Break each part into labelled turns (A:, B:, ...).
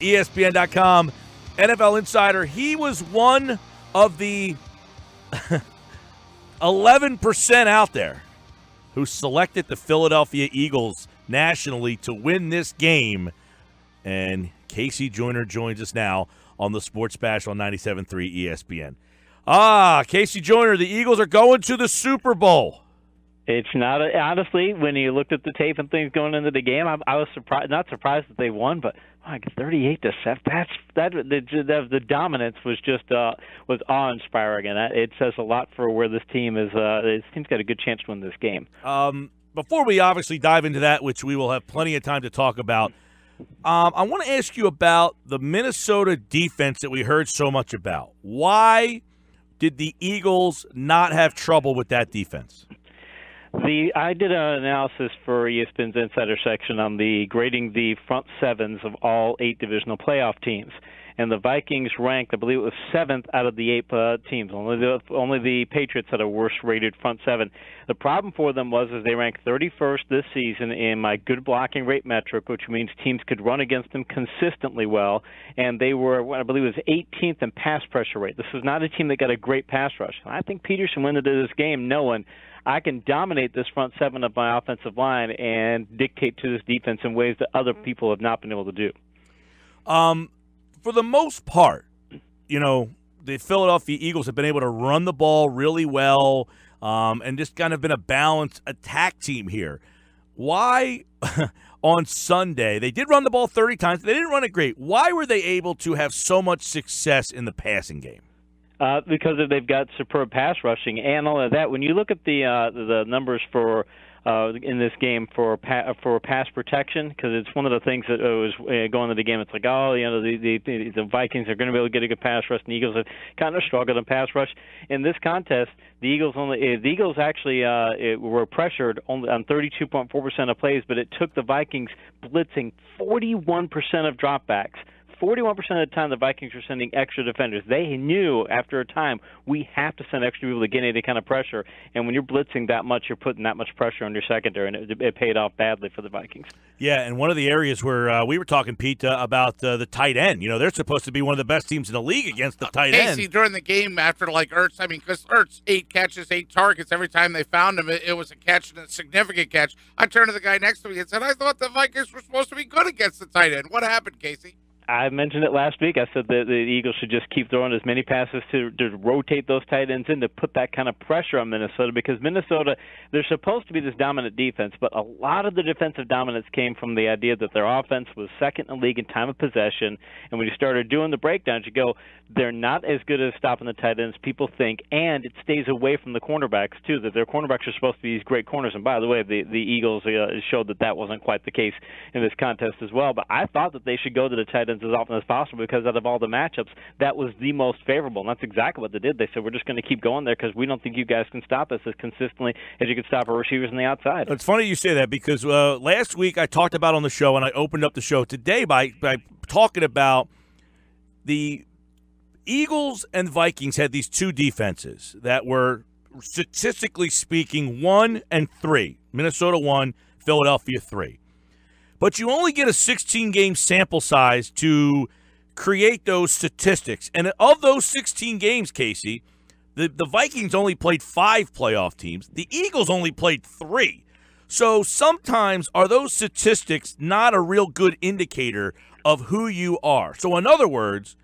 A: ESPN.com NFL Insider. He was one of the 11% out there who selected the Philadelphia Eagles nationally to win this game. And KC Joyner joins us now on the Sports Bash on 97.3 ESPN. KC Joyner, the Eagles are going to the Super Bowl.
B: It's not honestly. When you looked at the tape and things going into the game, I was surprised. Not surprised that they won, but 38-7. The dominance was just was awe-inspiring, and it says a lot for where this team is. This team's got a good chance to win this game.
A: Before we obviously dive into that, which we will have plenty of time to talk about, I want to ask you about the Minnesota defense that we heard so much about. Why did the Eagles not have trouble with that defense?
B: I did an analysis for ESPN's Insider section on grading the front sevens of all 8 divisional playoff teams. And the Vikings ranked, I believe it was 7th out of the 8 teams. Only the Patriots had a worse-rated front seven. The problem for them was they ranked 31st this season in my good blocking rate metric, which means teams could run against them consistently well. And they were, I believe it was 18th in pass pressure rate. This was not a team that got a great pass rush. I think Peterson went into this game knowing I can dominate this front seven of my offensive line and dictate to this defense in ways that other people have not been able to do.
A: For the most part, the Philadelphia Eagles have been able to run the ball really well and just kind of been a balanced attack team here. Why on Sunday, they did run the ball 30 times. They didn't run it great. Why were they able to have so much success in the passing game?
B: Because they've got superb pass rushing and all of that. When you look at the numbers for in this game for pass protection, because it's one of the things that was going into the game. It's like, the Vikings are going to be able to get a good pass rush, and the Eagles have kind of struggled in pass rush. In this contest, the Eagles actually were pressured only on 32.4% of plays, but it took the Vikings blitzing 41% of dropbacks. 41% of the time, the Vikings were sending extra defenders. They knew after a time, we have to send extra people to get any kind of pressure. And when you're blitzing that much, you're putting that much pressure on your secondary, and it paid off badly for the Vikings.
A: Yeah, and one of the areas where we were talking, Pete, about the tight end. They're supposed to be one of the best teams in the league against the tight end.
C: Casey, during the game, after Ertz, because Ertz, 8 catches, 8 targets. Every time they found him, it was a catch and a significant catch. I turned to the guy next to me and said, I thought the Vikings were supposed to be good against the tight end. What happened, Casey?
B: I mentioned it last week. I said that the Eagles should just keep throwing as many passes to rotate those tight ends in to put that kind of pressure on Minnesota, because Minnesota, they're supposed to be this dominant defense, but a lot of the defensive dominance came from the idea that their offense was second in the league in time of possession. And when you started doing the breakdowns, you go, they're not as good as stopping the tight ends people think, and it stays away from the cornerbacks too, that their cornerbacks are supposed to be these great corners. And by the way, the Eagles showed that wasn't quite the case in this contest as well. But I thought that they should go to the tight ends as often as possible, because out of all the matchups, that was the most favorable. And that's exactly what they did. They said, we're just going to keep going there because we don't think you guys can stop us as consistently as you can stop our receivers on the outside.
A: It's funny you say that, because last week I talked about on the show, and I opened up the show today by talking about the Eagles and Vikings had these two defenses that were, statistically speaking, 1 and 3. Minnesota 1, Philadelphia 3. But you only get a 16-game sample size to create those statistics. And of those 16 games, Casey, the Vikings only played 5 playoff teams. The Eagles only played 3. So sometimes are those statistics not a real good indicator of who you are? So in other words,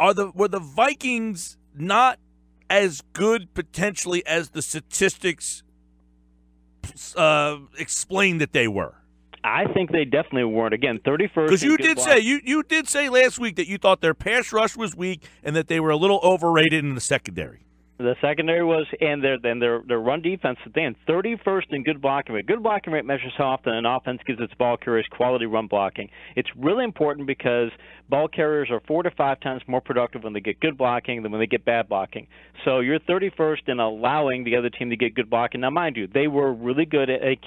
A: were the Vikings not as good potentially as the statistics explain that they were?
B: I think they definitely weren't. Again, 31st.
A: Because you did say last week that you thought their pass rush was weak and that they were a little overrated in the secondary.
B: The secondary was, and their run defense, again, 31st in good blocking rate. Good blocking rate measures how often an offense gives its ball carriers quality run blocking. It's really important because ball carriers are 4 to 5 times more productive when they get good blocking than when they get bad blocking. So you're 31st in allowing the other team to get good blocking. Now, mind you, they were really good at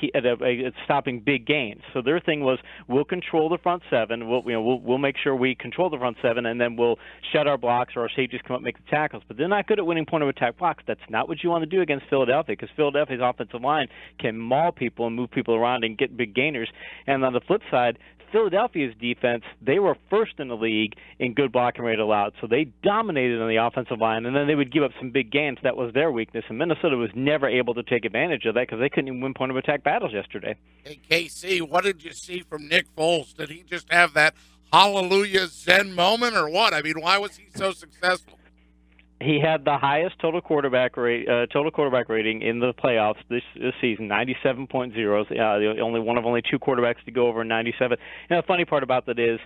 B: stopping big gains. So their thing was, we'll control the front seven. We'll make sure we control the front seven, and then we'll shut our blocks, or our safeties come up and make the tackles. But they're not good at winning point of attack blocks. That's not what you want to do against Philadelphia, because Philadelphia's offensive line can maul people and move people around and get big gainers. And on the flip side, Philadelphia's defense, they were first in the league in good blocking rate allowed, so they dominated on the offensive line, and then they would give up some big gains. That was their weakness, and Minnesota was never able to take advantage of that because they couldn't even win point-of-attack battles yesterday.
C: Hey, KC, what did you see from Nick Foles? Did he just have that hallelujah Zen moment or what? I mean, why was he so successful?
B: He had the highest total quarterback rating in the playoffs this season, 97.0. Only two quarterbacks to go over 97. And the funny part about that is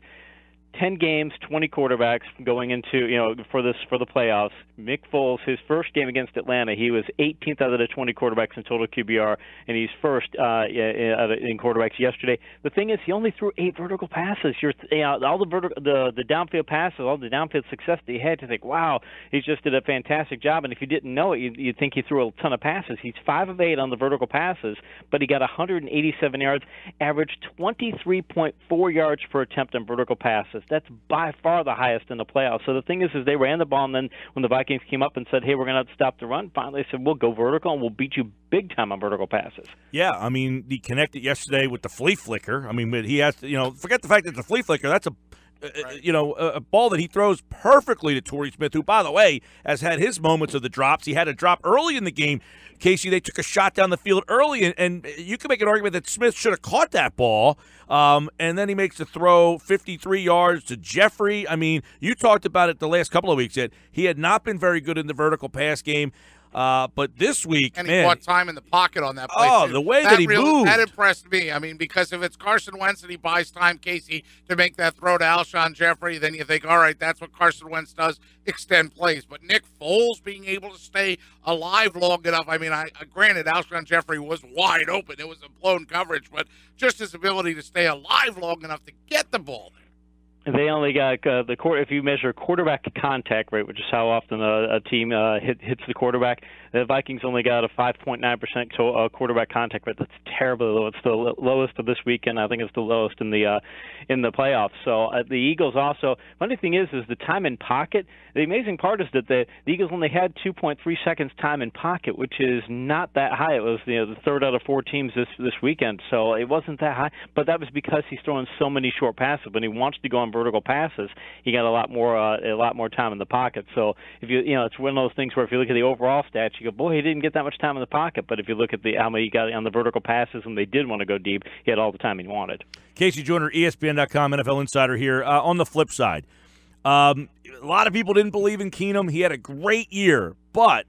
B: 10 games, 20 quarterbacks going into, for the playoffs. Nick Foles, his first game against Atlanta, he was 18th out of the 20 quarterbacks in total QBR, and he's first in quarterbacks yesterday. The thing is, he only threw 8 vertical passes. All the downfield passes, all the downfield success that he had, to think, wow, he just did a fantastic job. And if you didn't know it, you'd think he threw a ton of passes. He's 5 of 8 on the vertical passes, but he got 187 yards, averaged 23.4 yards per attempt on vertical passes. That's by far the highest in the playoffs. So the thing is they ran the ball, and then when the Vikings came up and said, hey, we're going to have to stop the run, finally they said, we'll go vertical, and we'll beat you big time on vertical passes.
A: Yeah, I mean, he connected yesterday with the flea flicker. I mean, but he has to, forget the fact that the flea flicker, that's a ball that he throws perfectly to Torrey Smith, who, by the way, has had his moments of the drops. He had a drop early in the game. Casey, they took a shot down the field early, and you can make an argument that Smith should have caught that ball, and then he makes the throw 53 yards to Jeffrey. I mean, you talked about it the last couple of weeks that he had not been very good in the vertical pass game. But this week,
C: and he bought time in the pocket on that play.
A: Oh, the way that he moved.
C: That impressed me. I mean, because if it's Carson Wentz and he buys time, Casey, to make that throw to Alshon Jeffrey, then you think, all right, that's what Carson Wentz does, extend plays. But Nick Foles being able to stay alive long enough, I mean, granted, Alshon Jeffrey was wide open. It was a blown coverage, but just his ability to stay alive long enough to get the ball there.
B: They only got if you measure quarterback contact rate, which is how often a team hits the quarterback, the Vikings only got a 5.9% quarterback contact rate. That's terribly low. It's the lowest of this weekend. I think it's the lowest in the playoffs. So the Eagles also. Funny thing is the time in pocket. The amazing part is that the Eagles only had 2.3 seconds time in pocket, which is not that high. It was the third out of 4 teams this weekend, so it wasn't that high. But that was because he's throwing so many short passes. When he wants to go on vertical passes, he got a lot more time in the pocket. So if it's one of those things where if you look at the overall stats, you go, boy, he didn't get that much time in the pocket. But if you look at how many he got on the vertical passes when they did want to go deep, he had all the time he wanted.
A: KC Joyner, ESPN.com, NFL Insider here. On the flip side, a lot of people didn't believe in Keenum. He had a great year, but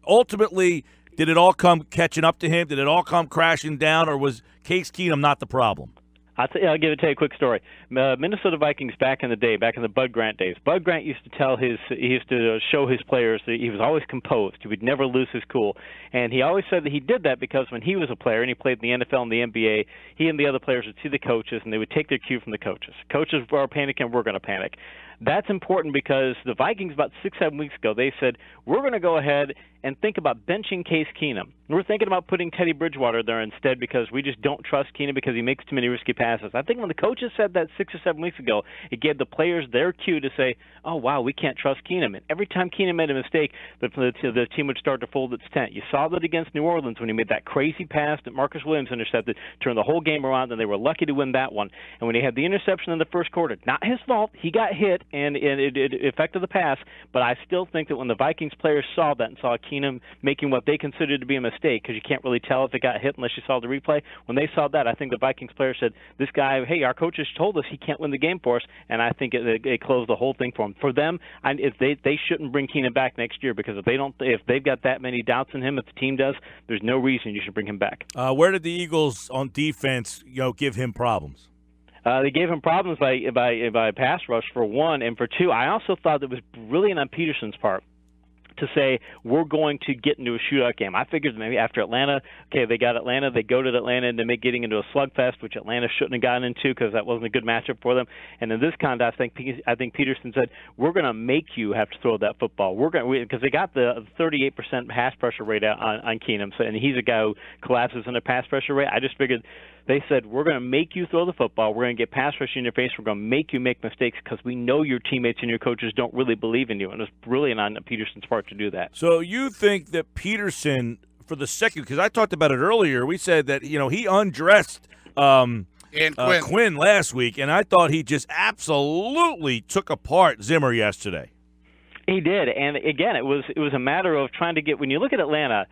A: ultimately, did it all come catching up to him? Did it all come crashing down, or was Case Keenum not the problem?
B: I'll tell you a quick story. Minnesota Vikings back in the day, back in the Bud Grant days. Bud Grant used to show his players that he was always composed. He would never lose his cool. And he always said that he did that because when he was a player and he played in the NFL and the NBA, he and the other players would see the coaches and they would take their cue from the coaches. Coaches are panicking, we're going to panic. That's important because the Vikings about 6-7 weeks ago, they said, we're going to go ahead and think about benching Case Keenum. We're thinking about putting Teddy Bridgewater there instead because we just don't trust Keenum because he makes too many risky passes. I think when the coaches said that 6 or 7 weeks ago, it gave the players their cue to say, oh, wow, we can't trust Keenum. And every time Keenum made a mistake, the team would start to fold its tent. You saw that against New Orleans when he made that crazy pass that Marcus Williams intercepted, turned the whole game around, and they were lucky to win that one. And when he had the interception in the first quarter, not his fault, he got hit, and it affected the pass, but I still think that when the Vikings players saw that and saw Keenum making what they considered to be a mistake, because you can't really tell if it got hit unless you saw the replay, when they saw that, I think the Vikings players said, this guy, hey, our coaches told us he can't win the game for us, and I think it closed the whole thing for him. For them, if they shouldn't bring Keenum back next year, because if they've got that many doubts in him, if the team does, there's no reason you should bring him back.
A: Where did the Eagles on defense give him problems?
B: They gave him problems by pass rush, for one, and for two, I also thought it was brilliant on Peterson's part to say, we're going to get into a shootout game. I figured maybe after Atlanta, okay, they got Atlanta, they go to Atlanta and they make getting into a slugfest, which Atlanta shouldn't have gotten into because that wasn't a good matchup for them. And in this contest, I think Peterson said, we're going to make you have to throw that football. Because they got the 38% pass pressure rate on Keenum, and he's a guy who collapses under pass pressure rate. I just figured they said, we're going to make you throw the football. We're going to get pass rush in your face. We're going to make you make mistakes because we know your teammates and your coaches don't really believe in you. And it's brilliant on Peterson's part to do that.
A: So you think that Peterson, for the second, because I talked about it earlier, we said that, he undressed
C: And
A: Quinn last week, and I thought he just absolutely took apart Zimmer yesterday.
B: He did, and again, it was a matter of trying to get. When you look at Atlanta,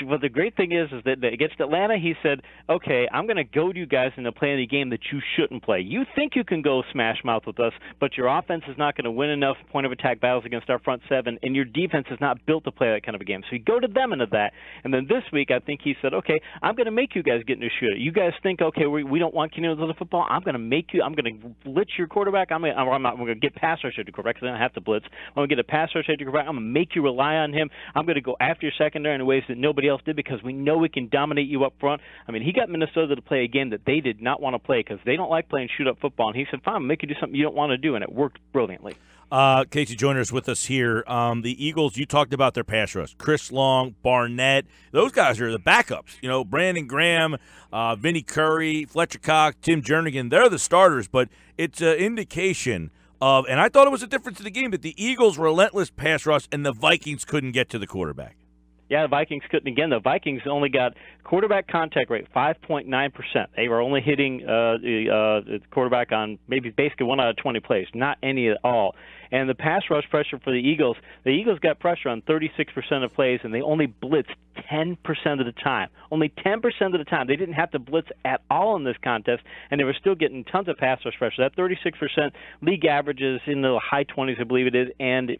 B: well, the great thing is that against Atlanta, he said, "Okay, I'm going to goad you guys into playing a game that you shouldn't play. You think you can go smash mouth with us, but your offense is not going to win enough point of attack battles against our front seven, and your defense is not built to play that kind of a game." So you go to them into that, and then this week, I think he said, "Okay, I'm going to make you guys get into shooter. You guys think, okay, we don't want Keenan to the football. I'm going to make you. I'm going to blitz your quarterback. I'm going to get pass rush at your quarterback because I don't have to blitz. I'm going to get a pass rush at your quarterback. I'm going to make you rely on him. I'm going to go after your secondary in ways that nobody else did because we know we can dominate you up front." I mean, he got Minnesota to play a game that they did not want to play because they don't like playing shoot-up football. And he said, "Fine, I'll make you do something you don't want to do," and it worked brilliantly.
A: KC Joyner is with us here. The Eagles, you talked about their pass rush. Chris Long, Barnett, those guys are the backups. You know, Brandon Graham, Vinnie Curry, Fletcher Cox, Tim Jernigan, they're the starters, but it's an indication of, and I thought it was a difference in the game, that the Eagles' relentless pass rush and the Vikings couldn't get to the quarterback.
B: Yeah, the Vikings couldn't. Again, the Vikings only got quarterback contact rate 5.9%. They were only hitting the quarterback on basically 1 out of 20 plays, not any at all. And the pass rush pressure for the Eagles got pressure on 36% of plays, and they only blitzed 10% of the time. Only 10% of the time. They didn't have to blitz at all in this contest, and they were still getting tons of pass rush pressure. That 36% league averages in the high 20s, I believe it is, and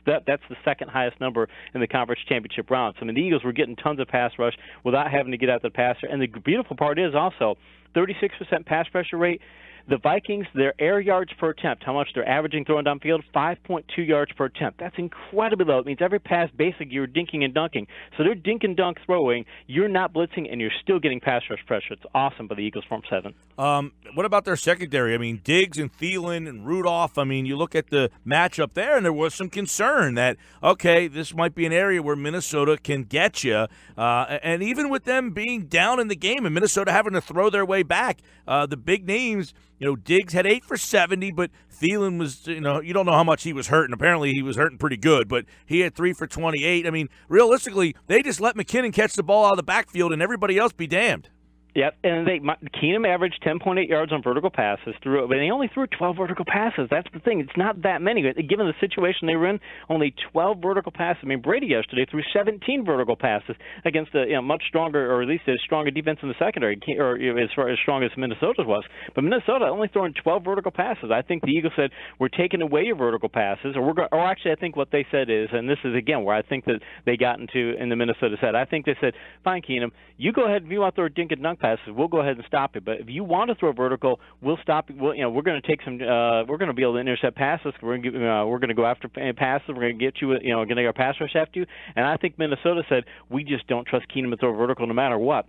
B: that's the second highest number in the conference championship round. So, I mean, the Eagles were getting tons of pass rush without having to get out the passer. And the beautiful part is also 36% pass pressure rate. The Vikings, their air yards per attempt, how much they're averaging throwing downfield, 5.2 yards per attempt. That's incredibly low. It means every pass, basically, you're dinking and dunking. So they're dink and dunk throwing. You're not blitzing, and you're still getting pass rush pressure. It's awesome by the Eagles front seven.
A: What about their secondary? I mean, Diggs and Thielen and Rudolph. I mean, you look at the matchup there, and there was some concern that, okay, this might be an area where Minnesota can get you. And even with them being down in the game and Minnesota having to throw their way back, the big names – you know, Diggs had 8 for 70, but Thielen was, you don't know how much he was hurting. Apparently he was hurting pretty good, but he had 3 for 28. I mean, realistically, they just let McKinnon catch the ball out of the backfield and everybody else be damned.
B: Yep, and Keenum averaged 10.8 yards on vertical passes but they only threw 12 vertical passes. That's the thing; it's not that many. Given the situation they were in, only 12 vertical passes. I mean, Brady yesterday threw 17 vertical passes against a much stronger, or at least a stronger defense in the secondary, or as strong as Minnesota's was. But Minnesota only throwing 12 vertical passes. I think the Eagles said, "We're taking away your vertical passes," or actually, I think what they said is, and this is again where I think that they got into in the Minnesota set. I think they said, "Fine, Keenum, you go ahead. If you want to throw a dink and dunk passes, we'll go ahead and stop it. But if you want to throw vertical, we'll stop it. We're going to take some. We're going to be able to intercept passes. We're going to go after passes. We're going to get you. Going to get our pass rush after you." And I think Minnesota said, "We just don't trust Keenum to throw vertical no matter what."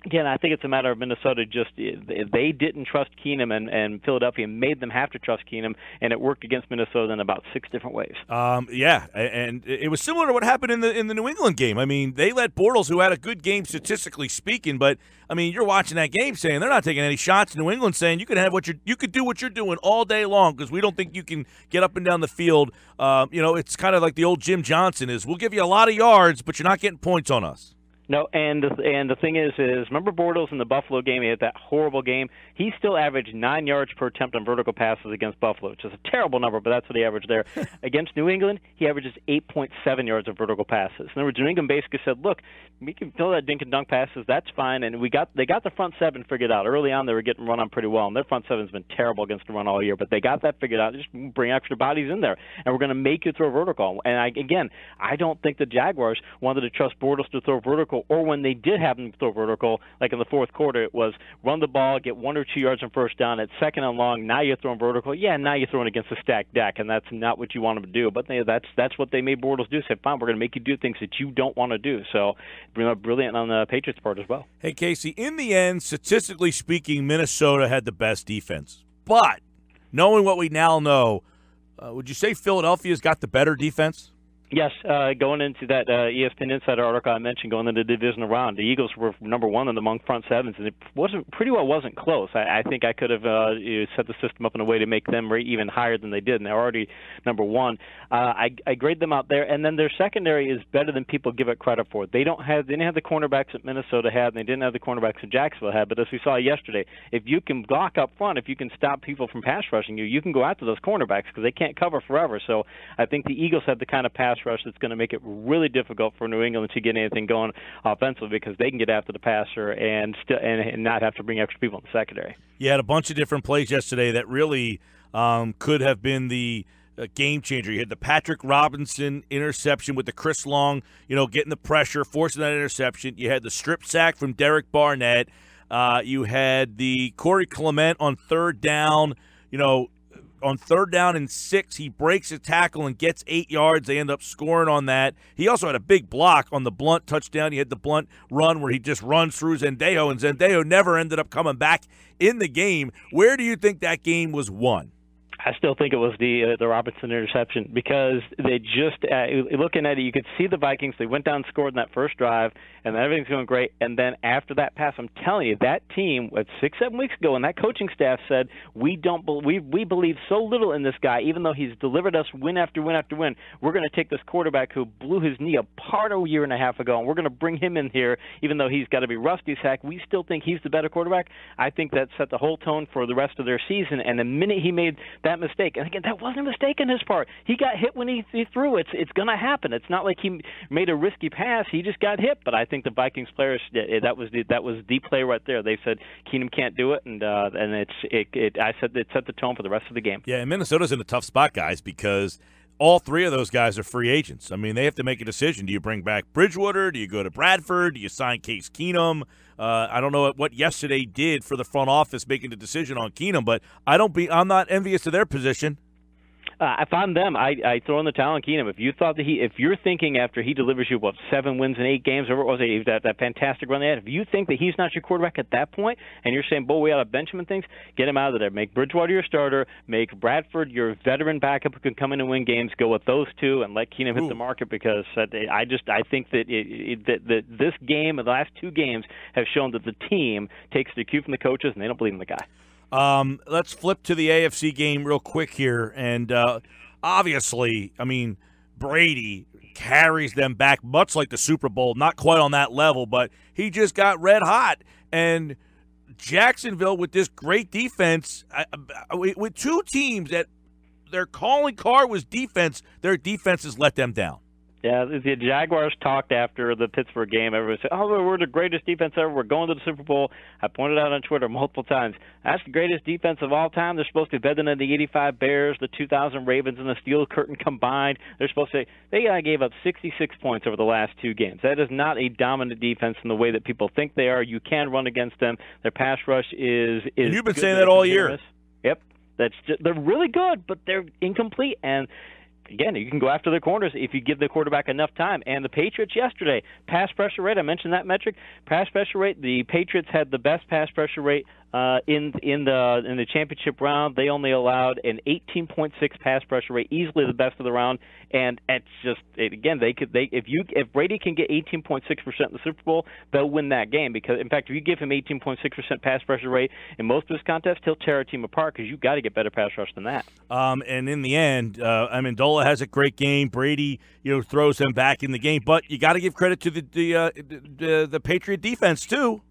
B: Again, I think it's a matter of Minnesota they didn't trust Keenum, and Philadelphia made them have to trust Keenum, and it worked against Minnesota in about 6 different ways.
A: Yeah, and it was similar to what happened in the New England game. I mean, they let Bortles, who had a good game statistically speaking, but I mean, you're watching that game saying they're not taking any shots. New England saying you could do what you're doing all day long because we don't think you can get up and down the field. It's kind of like the old Jim Johnson is, we'll give you a lot of yards, but you're not getting points on us.
B: No, and the thing is remember Bortles in the Buffalo game? He had that horrible game. He still averaged 9 yards per attempt on vertical passes against Buffalo, which is a terrible number, but that's what he averaged there. Against New England, he averages 8.7 yards of vertical passes. In other words, New England basically said, "Look, we can throw that dink and dunk passes. That's fine." And they got the front seven figured out early on. They were getting run on pretty well, and their front seven's been terrible against the run all year. But they got that figured out. Just bring extra bodies in there, and we're going to make you throw vertical. And I don't think the Jaguars wanted to trust Bortles to throw vertical, or when they did have him throw vertical, like in the fourth quarter, it was run the ball, get 1 or 2 yards on first down. At second and long, now you're throwing vertical. Yeah, now you're throwing against a stacked deck, and that's not what you want them to do. But that's what they made Bortles do. Said, "Fine, we're going to make you do things that you don't want to do." So, brilliant on the Patriots' part as well.
A: Hey, Casey, in the end, statistically speaking, Minnesota had the best defense. But knowing what we now know, would you say Philadelphia's got the better defense?
B: Yes, going into that ESPN Insider article I mentioned, going into the divisional round, the Eagles were number one among front sevens, and it wasn't close. I think I could have set the system up in a way to make them rate even higher than they did, and they're already number one. I grade them out there, and then their secondary is better than people give it credit for. They didn't have the cornerbacks that Minnesota had, and they didn't have the cornerbacks that Jacksonville had. But as we saw yesterday, if you can block up front, if you can stop people from pass rushing you, you can go after those cornerbacks because they can't cover forever. So I think the Eagles have the kind of pass rush that's going to make it really difficult for New England to get anything going offensively because they can get after the passer and not have to bring extra people in the secondary.
A: You had a bunch of different plays yesterday that really could have been the game changer. You had the Patrick Robinson interception with the Chris Long, getting the pressure, forcing that interception. You had the strip sack from Derek Barnett. You had the Corey Clement on third down, on 3rd down and 6, he breaks a tackle and gets 8 yards. They end up scoring on that. He also had a big block on the Blunt touchdown. He had the Blunt run where he just runs through Zendejo, and Zendejo never ended up coming back in the game. Where do you think that game was won?
B: I still think it was the Robinson interception because they just looking at it, you could see the Vikings. They went down and scored in that first drive, and everything's going great. And then after that pass, I'm telling you, that team 6-7 weeks ago, and that coaching staff said we believe so little in this guy, even though he's delivered us win after win after win. We're going to take this quarterback who blew his knee apart a year and a half ago, and we're going to bring him in here, even though he's got to be rusty as heck. We still think he's the better quarterback. I think that set the whole tone for the rest of their season. And the minute he made that mistake, and again, that wasn't a mistake on his part. He got hit when he threw. It's going to happen. It's not like he made a risky pass. He just got hit. But I think the Vikings players, that was the play right there. They said Keenum can't do it, and I said it set the tone for the rest of the game.
A: Yeah, and Minnesota's in a tough spot, guys, because all three of those guys are free agents. I mean, they have to make a decision. Do you bring back Bridgewater? Do you go to Bradford? Do you sign Case Keenum? I don't know what yesterday did for the front office making the decision on Keenum, but I'm not envious of their position.
B: If I'm them, I throw in the towel on Keenum. If you're thinking after he delivers you 7 wins in 8 games, or what was it, that fantastic run they had, if you think that he's not your quarterback at that point, and you're saying, boy, we ought to bench him and things, get him out of there. Make Bridgewater your starter. Make Bradford your veteran backup who can come in and win games. Go with those two and let Keenum hit the market because I think that this game and the last 2 games have shown that the team takes the cue from the coaches and they don't believe in the guy.
A: Let's flip to the AFC game real quick here. And obviously, I mean, Brady carries them back much like the Super Bowl. Not quite on that level, but he just got red hot. And Jacksonville, with this great defense, with 2 teams that their calling card was defense, their defenses let them down.
B: Yeah, the Jaguars talked after the Pittsburgh game. Everyone said, we're the greatest defense ever. We're going to the Super Bowl. I pointed out on Twitter multiple times, that's the greatest defense of all time. They're supposed to be better than the 85 Bears, the 2000 Ravens, and the Steel Curtain combined. They're supposed to – they gave up 66 points over the last 2 games. That is not a dominant defense in the way that people think they are. You can run against them. Their pass rush is
A: and you've been saying that all year.
B: Yep. They're really good, but they're incomplete. And – again, you can go after the corners if you give the quarterback enough time. And the Patriots yesterday, pass pressure rate, I mentioned that metric. Pass pressure rate, the Patriots had the best pass pressure rate in the championship round. They only allowed an 18.6 pass pressure rate, easily the best of the round. And it's just if Brady can get 18.6% in the Super Bowl, they'll win that game. Because in fact, if you give him 18.6% pass pressure rate in most of his contests, he'll tear a team apart because you've got to get better pass rush than that.
A: And in the end, Amendola has a great game. Brady, throws him back in the game, but you got to give credit to the Patriot defense too.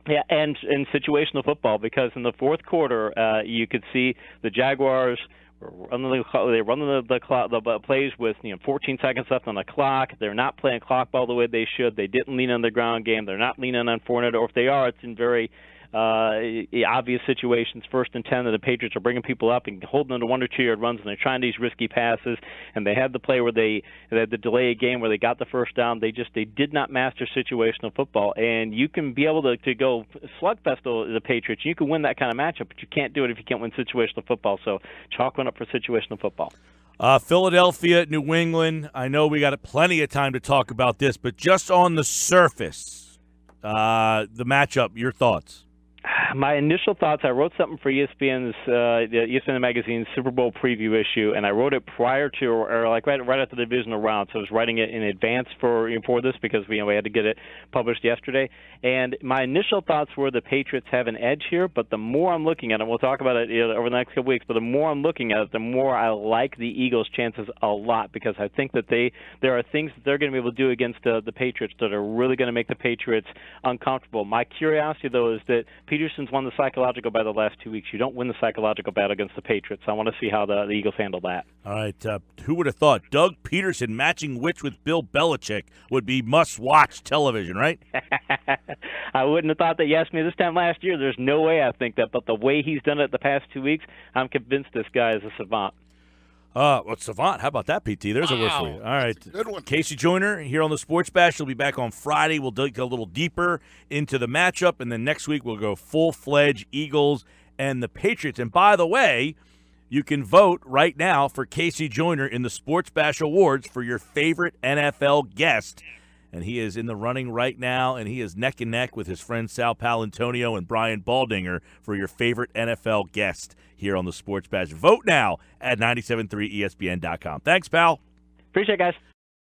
B: Yeah, and in situational football, because in the fourth quarter, you could see the Jaguars running the plays with 14 seconds left on the clock. They're not playing clock ball the way they should. They didn't lean on the ground game. They're not leaning on Fournette, or if they are, it's in very obvious situations, 1st and 10, that the Patriots are bringing people up and holding them to 1 or 2 yard runs, and they're trying these risky passes. And they had the play where they had the delay game where they got the first down. They did not master situational football. And you can be able to go slugfest the Patriots. You can win that kind of matchup, but you can't do it if you can't win situational football. So chalk one up for situational football.
A: Philadelphia, New England. I know we got plenty of time to talk about this, but just on the surface, the matchup, your thoughts?
B: My initial thoughts, I wrote something for ESPN's ESPN Magazine's Super Bowl preview issue, and I wrote it prior to, or like right after the divisional round. So I was writing it in advance for this because we had to get it published yesterday. And my initial thoughts were the Patriots have an edge here, but the more I'm looking at it, we'll talk about it over the next couple weeks, but the more I'm looking at it, the more I like the Eagles' chances a lot, because I think that there are things that they're going to be able to do against the Patriots that are really going to make the Patriots uncomfortable. My curiosity, though, is that Peterson's won the psychological battle the last 2 weeks. You don't win the psychological battle against the Patriots. I want to see how the Eagles handle that.
A: All right. Who would have thought Doug Peterson matching wits with Bill Belichick would be must-watch television, right?
B: I wouldn't have thought that you asked me this time last year. There's no way I think that, but the way he's done it the past 2 weeks, I'm convinced this guy is a savant.
A: Savant. How about that, PT? There's a word for you. All right.
C: Good one.
A: KC Joyner here on the Sports Bash. He'll be back on Friday. We'll dig a little deeper into the matchup, and then next week we'll go full-fledged Eagles and the Patriots. And by the way, you can vote right now for KC Joyner in the Sports Bash Awards for your favorite NFL guest. And he is in the running right now, and he is neck and neck with his friends Sal Paolantonio and Brian Baldinger for your favorite NFL guest here on the Sports Bash. Vote now at 973ESPN.com. Thanks, pal.
B: Appreciate it, guys.